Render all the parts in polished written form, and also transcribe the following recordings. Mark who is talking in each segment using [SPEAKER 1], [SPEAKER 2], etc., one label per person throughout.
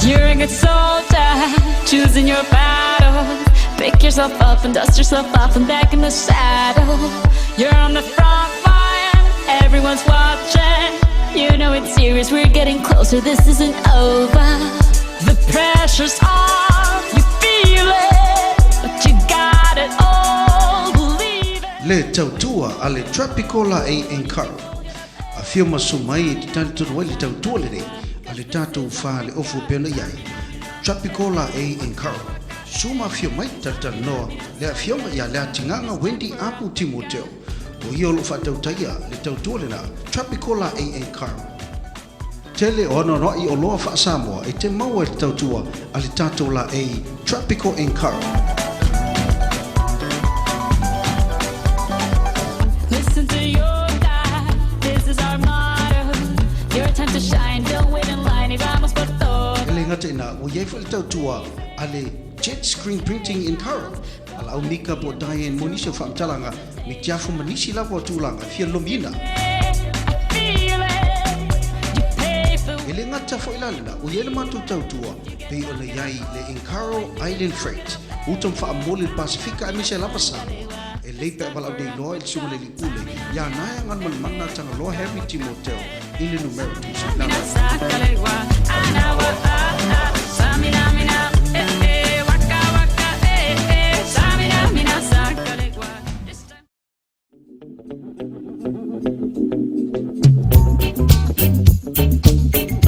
[SPEAKER 1] You're a good soldier, choosing your battle. Pick yourself up and dust yourself off and back in the saddle. You're on the front line, everyone's watching. You know it's serious, we're getting closer, this isn't over. The pressure's on, you feel it, but you got it all, believe it.
[SPEAKER 2] Le tautua ale Tropicola A Encaro. A firma sumai di tanto le tautua le ale tatou fa le ofu pena yai. Tropicola A Encaro. Suma firma tata no le firma ya le tinganga Wendy Apu Timoteo. O iolo fa tautaya le tautua le na Tropicola A Encaro. Tele ono no I oloa fa Samoa e te maua le tautua ale tatou la A Tropical Encaro.
[SPEAKER 1] Listen to your God, this is our motto. Your time to shine, don't wait in line, y vamos por todo.
[SPEAKER 2] Ele ngata ina o ye fa tautua ale jet screen printing in Karo. Ala unika po Diane Monisha fa mtalanga mi tiafu manisi la po tulanga fia lomina. Ele ngata fo ilana o ye le matu tautua pe o le yai le Encaro Island Freight. Utom fa mole Pacifica emisha la pasama. E leipa bala de lo il sumo le pule ya naya ngan man manna tanga lo Harry Timoteo ile numero 2 na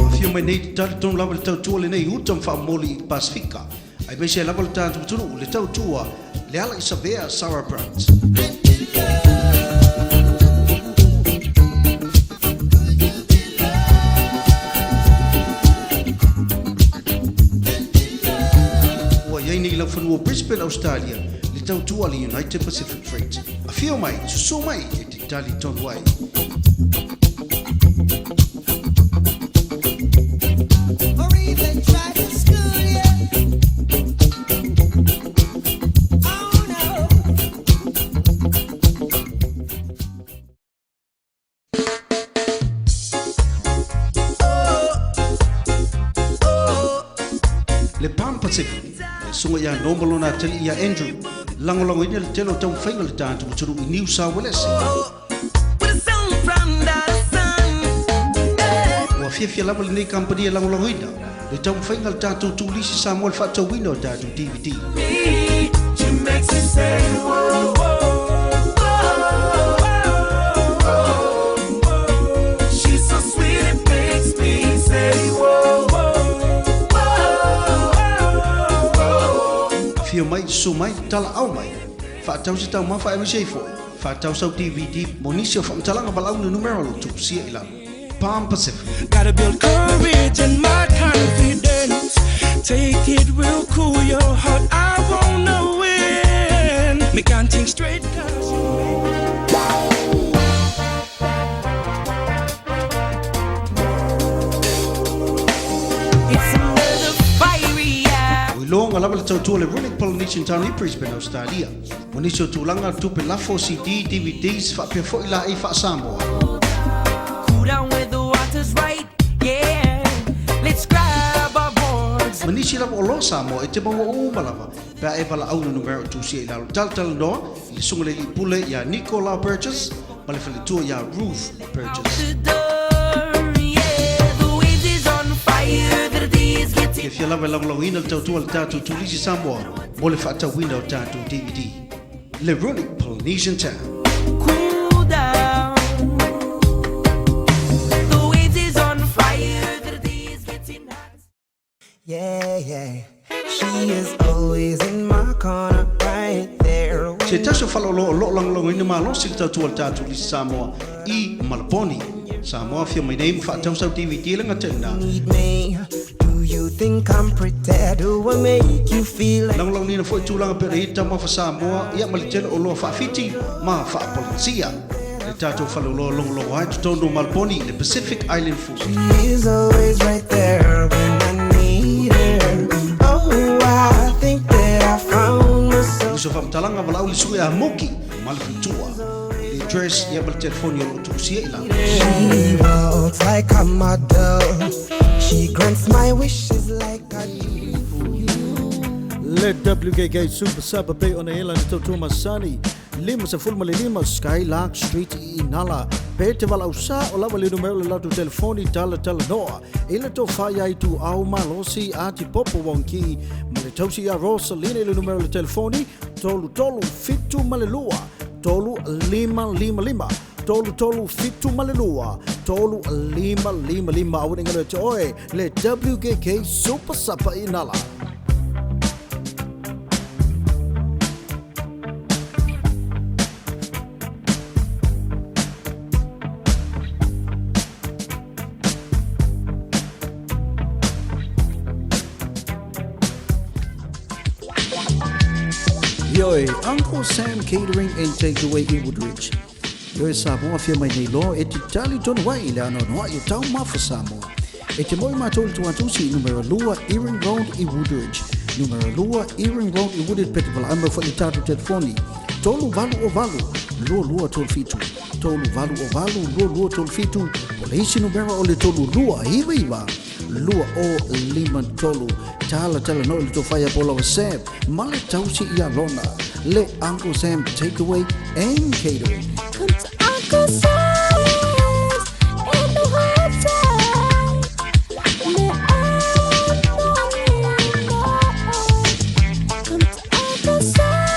[SPEAKER 2] afio me nei tarton la volta tu le nei utom fa moli Pacifica ai meshe la volta tu le tau tua le ala Isabella Sarah Brandt. Wa yaini la funu Brisbane Australia le tau tua le United Pacific Freight. A fio mai so mai e tali ton wai. Le Pan Pacific, le sunga ya nombolo na teli ya Andrew, langolongo ina le telo tau whainga le tātu muturu I New South Wales. Wa fia lava le nei company langolongo ina, le tau whainga le tātu tūlisi Samuel Whatau Wino tātu DVD.
[SPEAKER 3] She makes me say, whoa, whoa, whoa, whoa. She's so sweet, it makes me say, whoa, whoa.
[SPEAKER 2] Fio mai so mai tala au mai fa tau se tau ma fa MJ fo fa tau sau DVD Monisio fa talanga balau no numero tu sia ila Pan Pacific.
[SPEAKER 3] Gotta build courage and my confidence. Take it real cool, your heart I wanna win. Me can't think straight cause
[SPEAKER 2] Longa lava le tau le Runic Polynesian Town I Brisbane Australia. Monisio tulanga tupe lafo CD DVDs fa pe fo ila e fa Samoa.
[SPEAKER 3] cool down where the water's right, yeah. Let's grab our boards.
[SPEAKER 2] Manisi lava o lo Samoa e te maua umalava pe e bala au no numero tu sia ila tal no le sunga le pule ya Nicola Burgess ma le fale tu ya Ruth Burgess. Ke fia lava langolawina le tautua le tātou tulisi Samoa mo le whaatau wina o tātou DVD. Le Runic Polynesian Town.
[SPEAKER 3] Cool down. The waves is on fire. The day is getting hot.
[SPEAKER 4] Yeah, yeah. She is always in my corner, right there.
[SPEAKER 2] Se taso falolo lo langolawina ma lo si le tautua le tātou tulisi Samoa I Malaponi. Samoa fia mai nei whaatau sau DVD le ngatena.
[SPEAKER 4] Need me. Do you think I'm pretty? Do I make you feel like
[SPEAKER 2] Lang ni na foi tulanga perita ma fa Samoa ia malitelo o lo fa fiti ma fa policia. Le tato falolo long hai tondo Malponi le Pacific Island Food.
[SPEAKER 4] she is always right there when I need her? Oh, I think that I found myself.
[SPEAKER 2] So fa mtalanga wala uli suya moki malfitua. Le dress ia mal telephone yo tu sia ila.
[SPEAKER 4] She walks like a model. She grants my wishes like a deed for you.
[SPEAKER 5] Let WKK Super Sub Bay on the island to Masani. Lima sa Fulma Lima Skylark Street Inala. Petival Ausa o lava le numero la tu telefoni tala noa. Ila to faya tu au malosi ati popo wonki. Maletosi a Rosaline le numero le telefoni. Tolu fitu malelua. Tolu lima. Tolu fitu malelua. Tolu lima. Awuninga le toy. Le WKK Super Sapa Inala.
[SPEAKER 2] Yoi, Uncle Sam Catering and Takeaway in Woodridge. Yoi Samoa fia mai nei lo e te tali ton wai le ano noa i tau mafa Samoa. E te moi mātou tu atusi numero 2 Earring Road i Woodridge. Numero 2 Earring Road i Woodridge pete pala amba fa i tatu telefoni. Tolu valu o valu, lua tol fitu. Tolu valu o valu, lua tol fitu. Polisi numero o le tolu lua hiva. Lua o lima tolu. Tala no le tofaya pola wa Sam. Male tausi I alona. Le Uncle Sam Takeaway and Catering.
[SPEAKER 1] Come to Uncle Sam's in the website. Come to Uncle Sam's.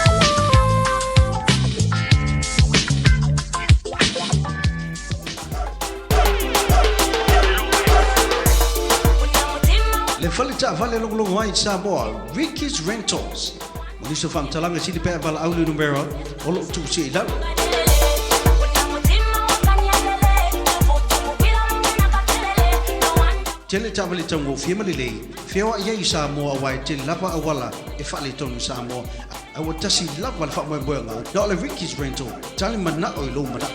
[SPEAKER 2] Le falita vale long wai Samoa, Ricky's Rentals. Moniso fam talanga sili pe val aulu numero olo tu si la. Tele tabali tango fiamali le. Fewa ye Samoa wai tele lapa awala e fale tonu Samoa. Awatasi lapa fa mo boyanga. Do le Ricky's Rental. Tali mana o lo mana.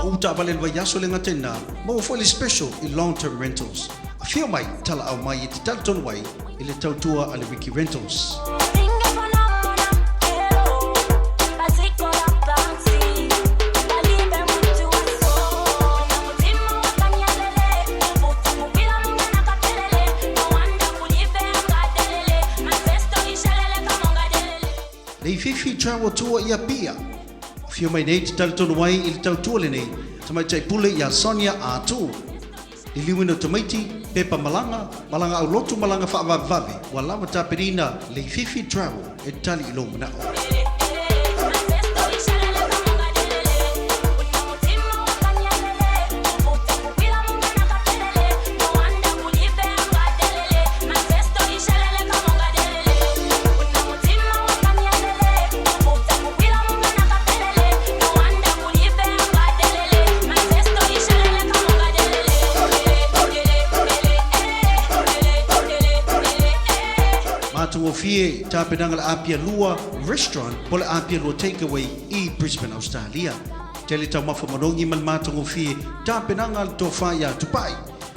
[SPEAKER 2] Uta balel vayaso le ngatena mo fully special in long-term rentals. A few mai tala au mai te talton wai ile tautua ale Ricky Rentals. Le fifi travel tour ia pia. Fio mai nei te talton wai ili tautua le nei. Tamai tai pule ia Sonia A2. I liwina tomaiti, pepa malanga au lotu malanga whaavavavi. Walawa taperina le fifi travel e tali ilo manao. Matungo fie tapenanga la apia lua restaurant pole apia lua takeaway I Brisbane, Australia. Tele tau mafa marongi mal matungo fie tapenanga to faya tupai.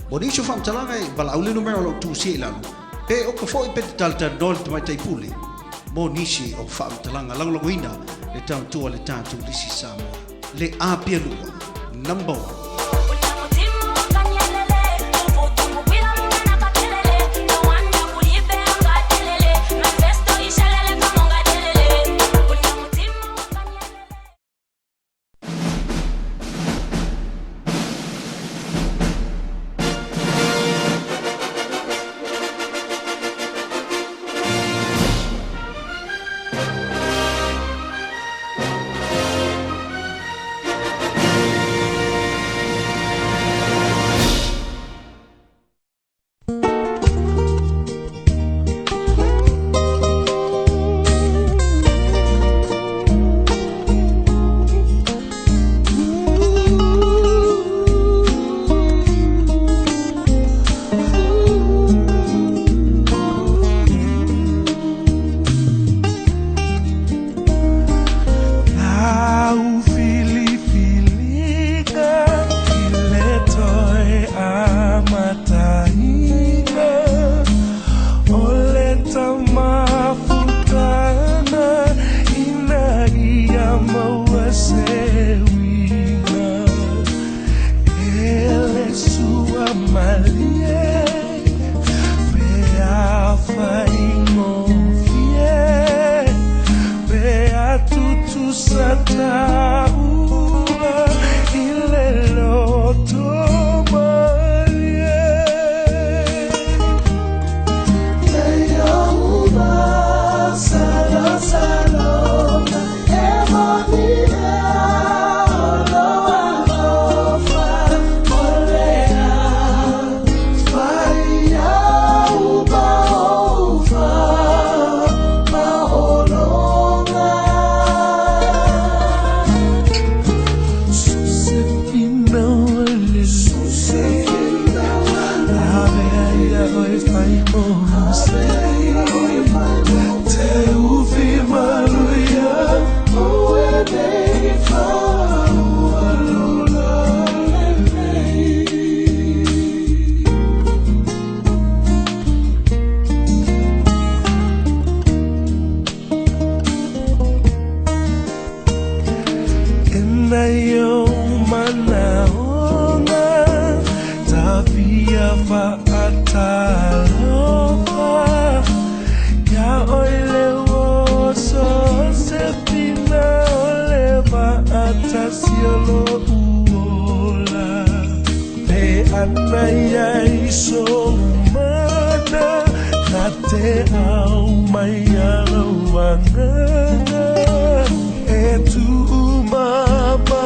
[SPEAKER 2] Bonisho fam talanga bala aule numero lo tu si lalu. Pe o ka foi pet talta dol mai tai pule. Bonishi o fam talanga lang loina le tau tu le tatu lisi Samoa. Le apia lua number 1.
[SPEAKER 3] anayo manaonga tavia va ataloha ya oile woso sepina oleva atasiolo uola pe anaya iso mana nate au maya wanga etu mama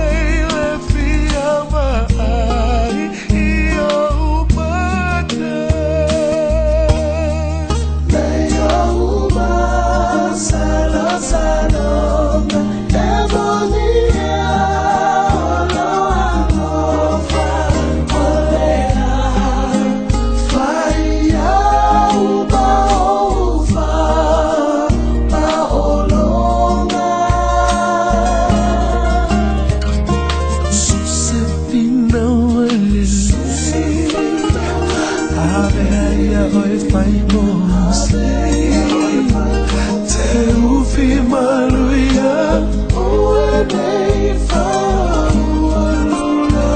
[SPEAKER 3] ile fia mai iyo umana leyo uma salo salo demonia olo amofa olena faya uba ufa paolonga susepina wale aveya oi fai mose te ufi maluya uenei fa ualula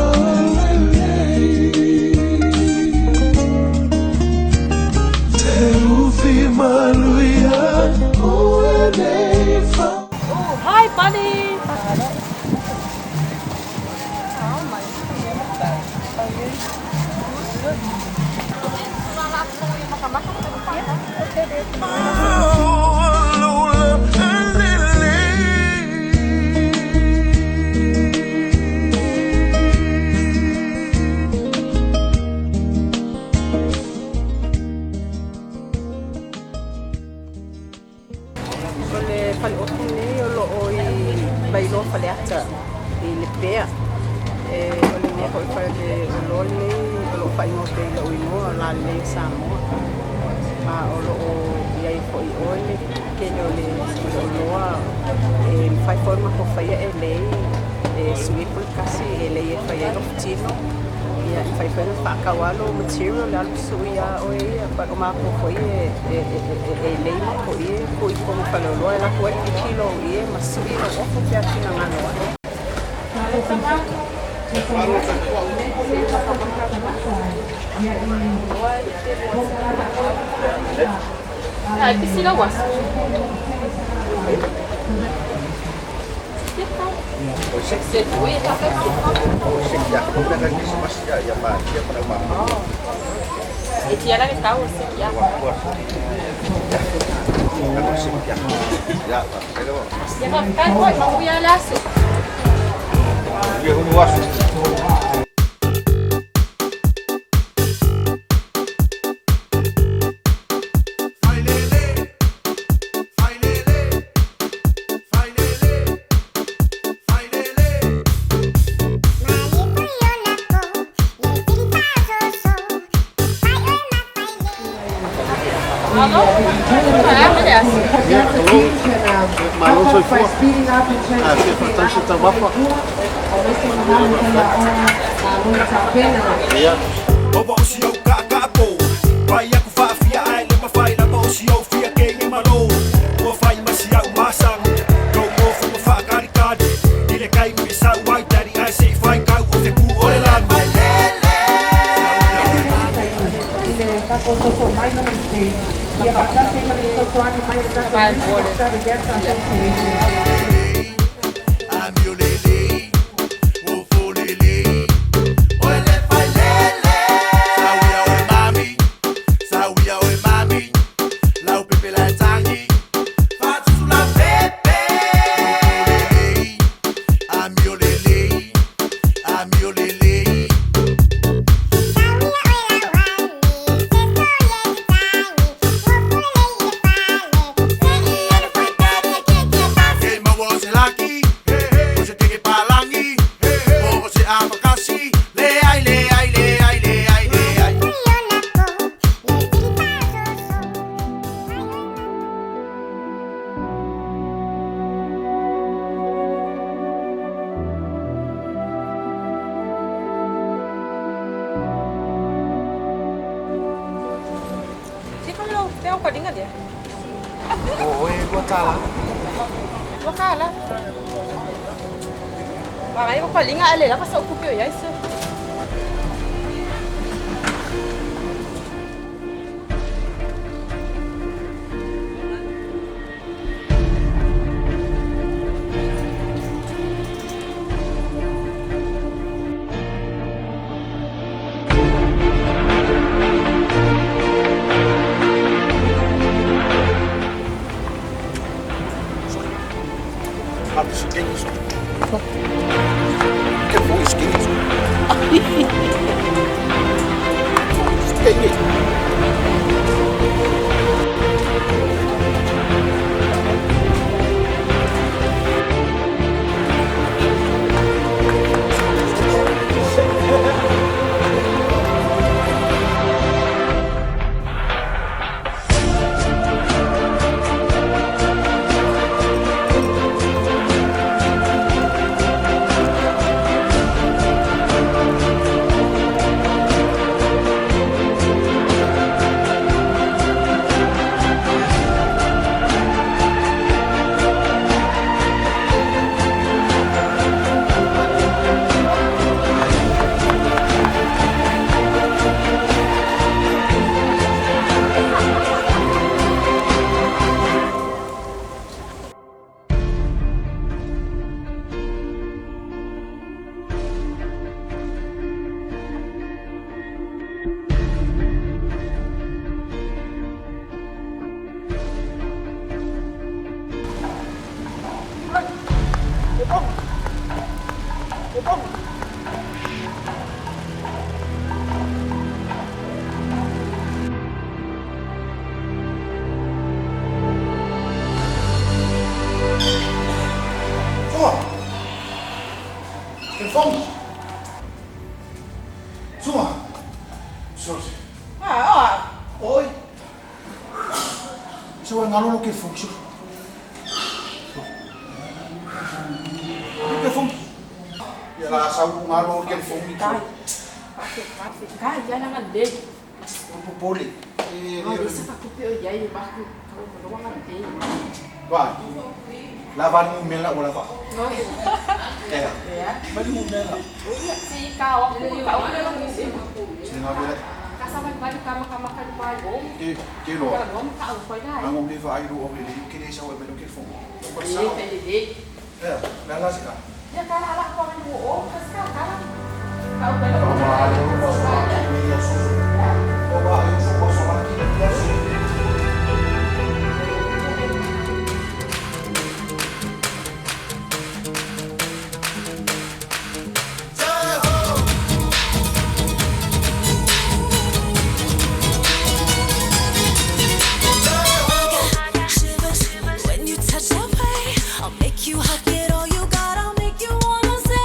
[SPEAKER 3] te ufi maluya uenei fa.
[SPEAKER 6] Hi, buddy. Ole palotuni olo oi bailo faleata I le pea ole ne ko fa de loli olo fa ino de lo ino la le samo ma olo o ia I foi ole que ole lo fa forma ko fa ele sui por casi ele fa no tino ia fa fa kawalo material la suia oi pa ma ko foi ele ko ia ko como falou lo ela ko kilo ia mas sui no ofo que aqui na mano Ah, piscina gosta. Você foi, tá E tinha lá que tá o sequia. Ya va ficar hoy, me voy a lazo.
[SPEAKER 7] Marlon foi fora. Ah, você foi atrás de trabalhar para
[SPEAKER 8] Oba usi au kakapo Pai aku whaafia ai le mawhai la usi au fia ke nge maro Ua whai masi au masang Kau mofu ma whaakarikari Nile kai mi sau ai tari ai se whai kau o te ku ole lan Mai lele Amio lele Wofo lele Ole whai lele Sawia oi mami Sawia oi mami Lau pepe la tangi Fatu la pepe Amio lele Amio lele
[SPEAKER 6] Tem uma cordinha dele.
[SPEAKER 7] Oi, botar lá.
[SPEAKER 6] Vou cá, lá. Makanya ko paling nga alila kasi upo ko yay sir.
[SPEAKER 5] So ang ano ke fong siya. Ke fong. Ya la sa u ngalo ke fong ni.
[SPEAKER 6] Kaya naman din.
[SPEAKER 5] Ang puli.
[SPEAKER 6] Bisa ka kupi o yay bakit kalau naman din.
[SPEAKER 5] Wah. Laban mo mela wala pa. Ya.
[SPEAKER 6] Ya.
[SPEAKER 5] Bali mo mela.
[SPEAKER 6] Si ikaw ako na lang din.
[SPEAKER 5] Sino ba?
[SPEAKER 6] Kasama balik ka makamakan mo.
[SPEAKER 5] Kilo.
[SPEAKER 6] Kalau mo ka ko dai.
[SPEAKER 5] Ang umli fa ayro o bili kini sa wala ke fong.
[SPEAKER 6] Hindi.
[SPEAKER 5] Ya, lala sika.
[SPEAKER 6] Ya kala ala ko ang buo. Kasi kala. Kau ba
[SPEAKER 5] Ang mahal mo ba sa mga o ba yung suko sa mga kinatias?
[SPEAKER 9] When you touch that way, I'll make you hug it all you got. I'll make you wanna say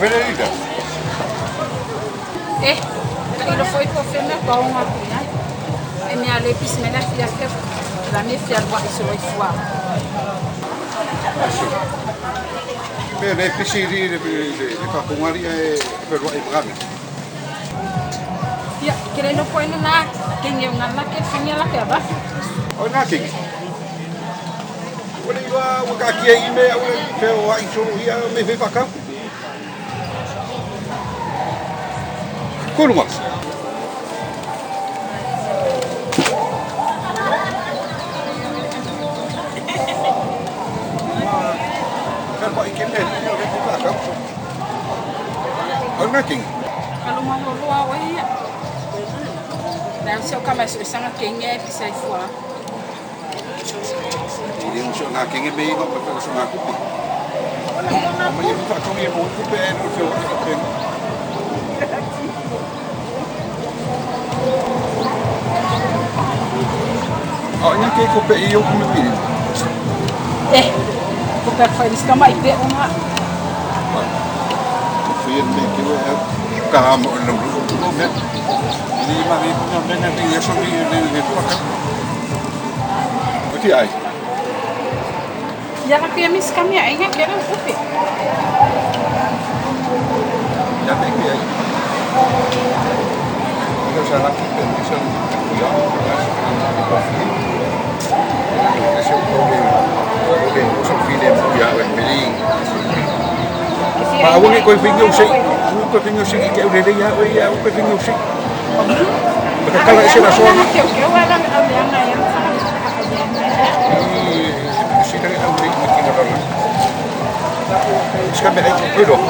[SPEAKER 9] Pereira.
[SPEAKER 6] Ilo foi ko fena ko nga kunya. E me ale pismena fia ke la me fia wa iso lo fua.
[SPEAKER 9] Pero le pisiri le papungari pero e brame.
[SPEAKER 6] Ya, kire no foi na que nge ngala ke finya la ke ba.
[SPEAKER 9] O na ki. Ole iwa waka ki e me ole pero wa iso ia me ve baka. Kuruma. Kalau ikan ni, dia orang buka kau. Orang king.
[SPEAKER 6] Kalau mau lu awak ya. Dan sio kama sanga kenge pisai fua.
[SPEAKER 9] Dia musuh nak king ni, kau betul musuh aku. Apa yang tak kau yang mau tu pen, musuh aku pen. Oh, ni kau pen iyo kau mesti.
[SPEAKER 6] Ko per foi isso kama ipe uma.
[SPEAKER 9] Fui me que eu caramba no lugar. Ele mas ele não vem nem eu só vi ele para cá. O que aí?
[SPEAKER 6] Ya ka pia mis kami ai nga kera upe.
[SPEAKER 9] Já tem que aí. Eu já lá que isso é um problema. Porque são filhos de água em Belém. Mas o que eu venho eu sei, o que eu venho eu sei que eu levei água e o que eu venho eu sei. Porque aquela é a sua.
[SPEAKER 6] Que eu era a minha mãe.
[SPEAKER 9] E se tem um jeito aqui na rua. Escambe aí, cuidado.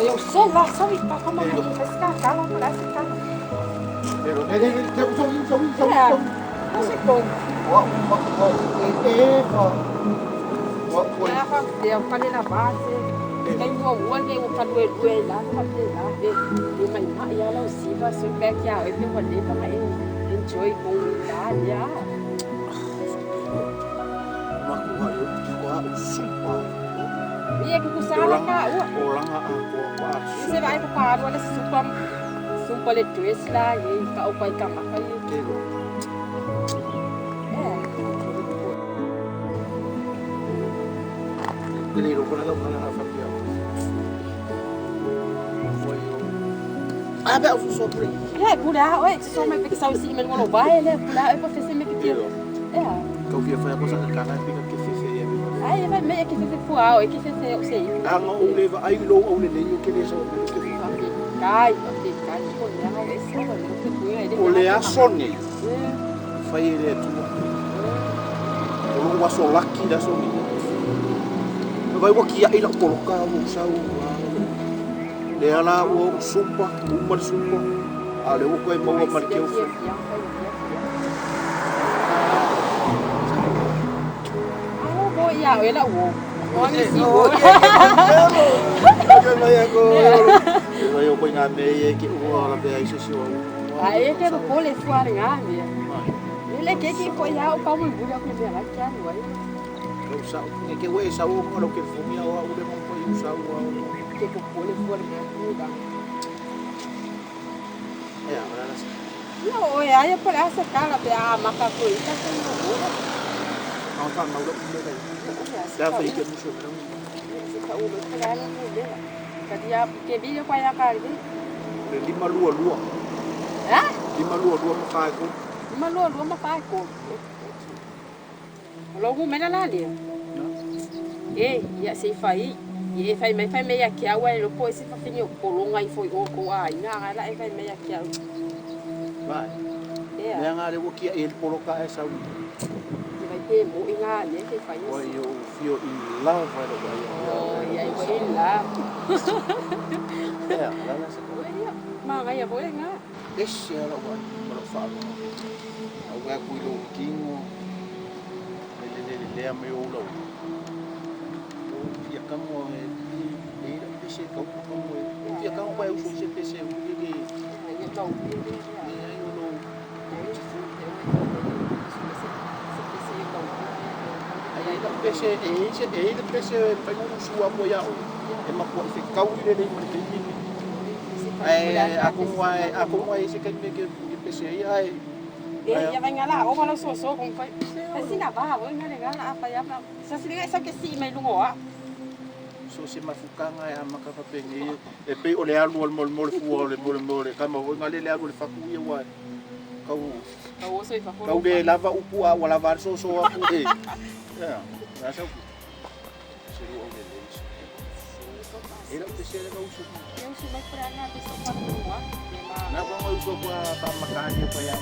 [SPEAKER 6] Eu sei lá, sabe, tá como vai ficar calma, parece que tá.
[SPEAKER 9] Pero são.
[SPEAKER 6] Assim todo. Eu falei na base, tem uma olha, eu falei lá, falei lá, e mas ia lá o Silva, se eu pegar aqui, eu tenho ali para enjoy com Itália. Iya ke kusala ka.
[SPEAKER 9] Orang aku pas.
[SPEAKER 6] Você vai para paru olha supa le dress lá e ka o pai kama ka yo.
[SPEAKER 9] Ele não pode dar na família. Ah, bem, eu sou sobre.
[SPEAKER 6] Pula, oi, só me que sabe se me não vai, ele pula, eu vou fazer me que
[SPEAKER 9] Kau dia faz coisa que cara fica que fez aí.
[SPEAKER 6] Ai, vai meio que fez fuau, que fez eu sei.
[SPEAKER 9] Ah, não, o leva aí logo o neném que ele só
[SPEAKER 6] cai, olha, esse olha,
[SPEAKER 9] olha a Sony. Fai ele tu. O waso laki da Sony. Vai o que aí lá colocar o sal. Dela o supa, uma supa. Ale o coi mau marqueu.
[SPEAKER 6] Ya, ela o. Olha sim.
[SPEAKER 9] Eu ponho na meia que o hora de aí se
[SPEAKER 6] aí que no pole fora ngami. Ele que foi o como buja com ela que ano aí.
[SPEAKER 9] Eu sal, é que o sal o que fumia o de não foi o sal
[SPEAKER 6] que o pole fora ngami.
[SPEAKER 9] É, agora
[SPEAKER 6] não, olha, aí por essa cara de a macaco isso que não buja.
[SPEAKER 9] Não tá mal do meio. Já foi que não chegou.
[SPEAKER 6] Tá o outro lá não deu. Cadê que vídeo com a cara dele?
[SPEAKER 9] Lima lua.
[SPEAKER 6] Hã?
[SPEAKER 9] Lima lua no faco.
[SPEAKER 6] Lima lua no faco. Logo mena lá ali. Ia se fai. E fai meia que a ué depois se fafinho colonga e foi o coa. Nga lá e fai meia que a.
[SPEAKER 9] Vai. É. Yang ada o que ele colocar essa
[SPEAKER 6] vai ter muito nga né que faz isso.
[SPEAKER 9] Eu feel in love vai lá.
[SPEAKER 6] Oh, e aí vai lá.
[SPEAKER 9] É, lá nessa
[SPEAKER 6] coisa. Mas aí vai nga.
[SPEAKER 9] Esse era o para falar. Alguém cuidou um pouquinho. Ele é meio louco. E a cama ele deixa que como e a cama vai o sushi PC ele. Aí eu não. Pese le pese pai ulu sua mo ya o. E ma ko se kau ile le mo aku mai se kai me ke pese ai.
[SPEAKER 6] Ya venga lá, o fala so com foi. Assim na barra, o ngale ngala apa ya. Sa sini sa ke si mai lungo a.
[SPEAKER 9] So se mafukanga ya makapa pengi e pe o le alu mol fu le kama o ngale le alu le faku ia wa. Kau
[SPEAKER 6] so fa
[SPEAKER 9] kau de lava upu a wala var so aku e. Ya, rasa upu. Seru o le leis. Era o terceiro da uso.
[SPEAKER 6] Eu sou mais para na de so fa lungo a.
[SPEAKER 9] Na ba mo uso pa makanya pa ya.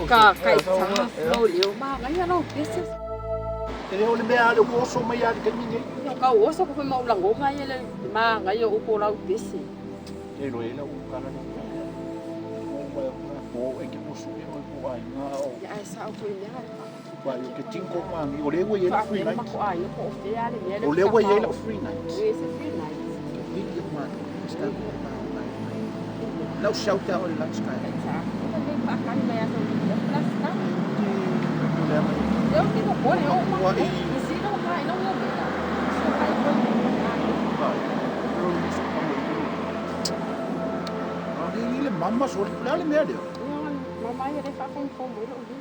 [SPEAKER 6] Ka kai tanga no liu ma ngai no pese.
[SPEAKER 9] Ele o le mea le oso mai ali ka ninge.
[SPEAKER 6] No ka oso ko foi mau lango ngai ele ma ngai o ko lau pese.
[SPEAKER 9] E lo ele o kana no. O e ke oso e o ai na o.
[SPEAKER 6] Ya esa o foi mea.
[SPEAKER 9] Wa yo ke tinko mangi o le wo ye free night.
[SPEAKER 6] Ko ai ko te ale mea.
[SPEAKER 9] O le wo ye free night.
[SPEAKER 6] Yes free night.
[SPEAKER 9] Big man. Está Não shout out on lunch time.
[SPEAKER 6] Akan mea so.
[SPEAKER 9] Problema.
[SPEAKER 6] Eu fico por eu uma. Se não vai, não vou ver. Só vai
[SPEAKER 9] por ele mamma só ele me deu.
[SPEAKER 6] Mamãe ele faz com como ele ouviu.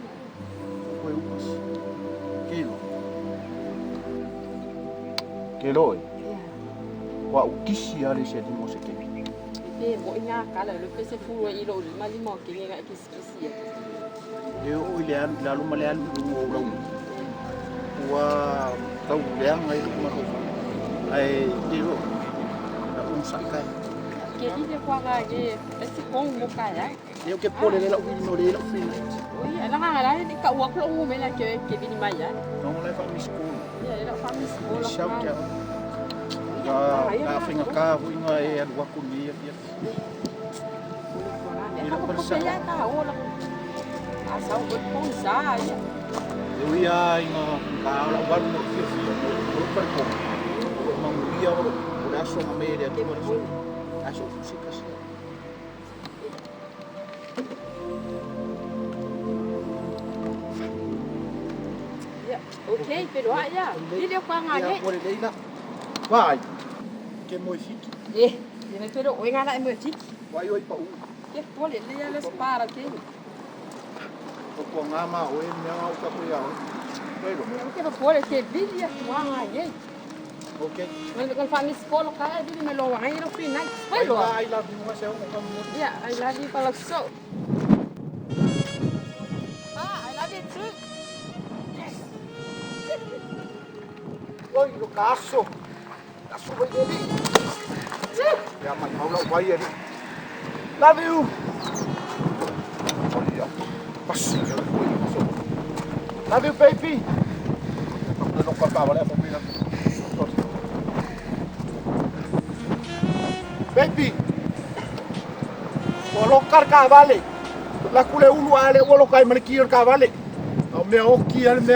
[SPEAKER 9] Foi umas. Kilo. Wa ukisi ale se di mo se ke.
[SPEAKER 6] E mo ina kala le pese fu e lo mali mo ke nga kisi.
[SPEAKER 9] Eu olhar lá no malhar no ouro. Tau leang ai ma ko. Ai digo. Sakai.
[SPEAKER 6] Ke ide kwa ga ge ese kong mo kaya.
[SPEAKER 9] Eu que pole le la no le la free night.
[SPEAKER 6] Oi, ela nga di ka wa ko mo mela ke bini maya.
[SPEAKER 9] Non le fa mi school.
[SPEAKER 6] Ya, ela fa mi school.
[SPEAKER 9] Shout out. Ka finga ka huinga e al wa ko ni ya.
[SPEAKER 6] Ela ko ya ta ola. Asa o ko sa ya.
[SPEAKER 9] Eu ia em cara o barulho que fazia o perco não ia o braço na média que mas acho que se casa
[SPEAKER 6] ya okay pero ya ele kwa ngane
[SPEAKER 9] por ele lá vai que moi fique
[SPEAKER 6] ele pero o ngana é moi fique
[SPEAKER 9] vai oi pa
[SPEAKER 6] que pole ele ya les para que
[SPEAKER 9] o ko ngama o e me au ka poia pero
[SPEAKER 6] que não pode que viria kwa ngane
[SPEAKER 9] okay
[SPEAKER 6] quando fa mi escola cara ele me lo vai no final pero
[SPEAKER 9] ai lá vi uma céu com
[SPEAKER 6] ya I love you para so I love you too
[SPEAKER 9] oi no caso vai dele ya mas mau lá vai ele love you olha passi love you baby não cortava lá família baby walo karka vale la kule ulu ale walo kai man kier ka vale o me o kier me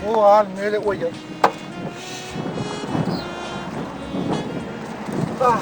[SPEAKER 9] o al mele oya
[SPEAKER 7] Ah.